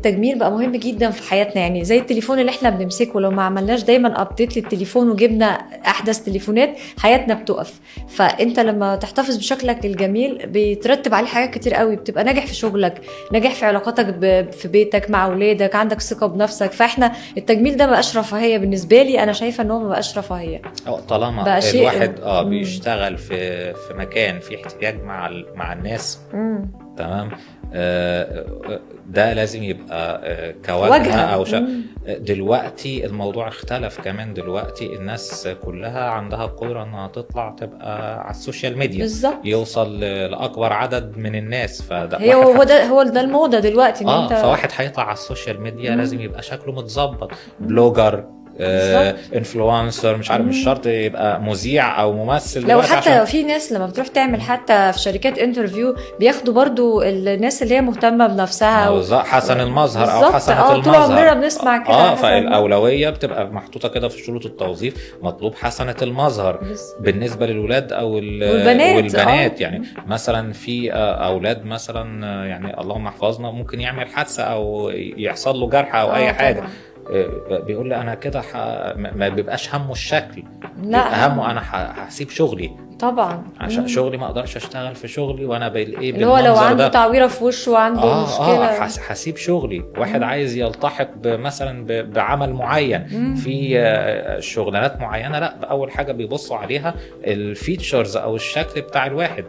التجميل بقى مهم جدا في حياتنا، يعني زي التليفون اللي احنا بنمسكه، لو ما عملناش دايما ابديت للتليفون وجبنا احدث تليفونات حياتنا بتقف. فانت لما تحتفظ بشكلك الجميل بيترتب عليه حاجات كتير قوي، بتبقى ناجح في شغلك، ناجح في علاقاتك في بيتك مع اولادك، عندك ثقه بنفسك. فاحنا التجميل ده بقاش رفاهيه بالنسبه لي، انا شايفه ان هو ما بقاش رفاهيه، طالما بقى شيء الواحد بيشتغل في مكان في احتياج مع الناس. تمام. ده لازم يبقى كواجهة او دلوقتي الموضوع اختلف كمان، دلوقتي الناس كلها عندها القدرة انها تطلع تبقى على السوشيال ميديا بالظبط، يوصل لاكبر عدد من الناس. فده هو ده الموضة دلوقتي ان انت فواحد هيطلع على السوشيال ميديا لازم يبقى شكله متظبط، بلوجر، انفلونسر، مش عارف، مش شرط يبقى مذيع او ممثل. لو حتى في ناس لما بتروح تعمل حتى في شركات انترفيو بياخدوا برضو الناس اللي هي مهتمة بنفسها حسن المظهر او حسنة المظهر. طول عمرنا بنسمع كده. فالاولوية بتبقى محطوطة كده في شروط التوظيف، مطلوب حسنة المظهر بالنسبة للولاد او والبنات. يعني مثلا في اولاد مثلا، يعني اللهم احفظنا، ممكن يعمل حادثة او يحصل له جرح او اي حاجة، بيقول لي انا كده ما بيبقاش همه الشكل، لا همه انا هسيب شغلي طبعا عشان شغلي ما اقدرش اشتغل في شغلي وانا بالايه اللي هو لو عنده تعويره في وشه وعنده مشكله هسيب شغلي. واحد عايز يلتحق مثلا بعمل معين في شغلانات معينه، لا اول حاجه بيبصوا عليها الفيتشرز او الشكل بتاع الواحد.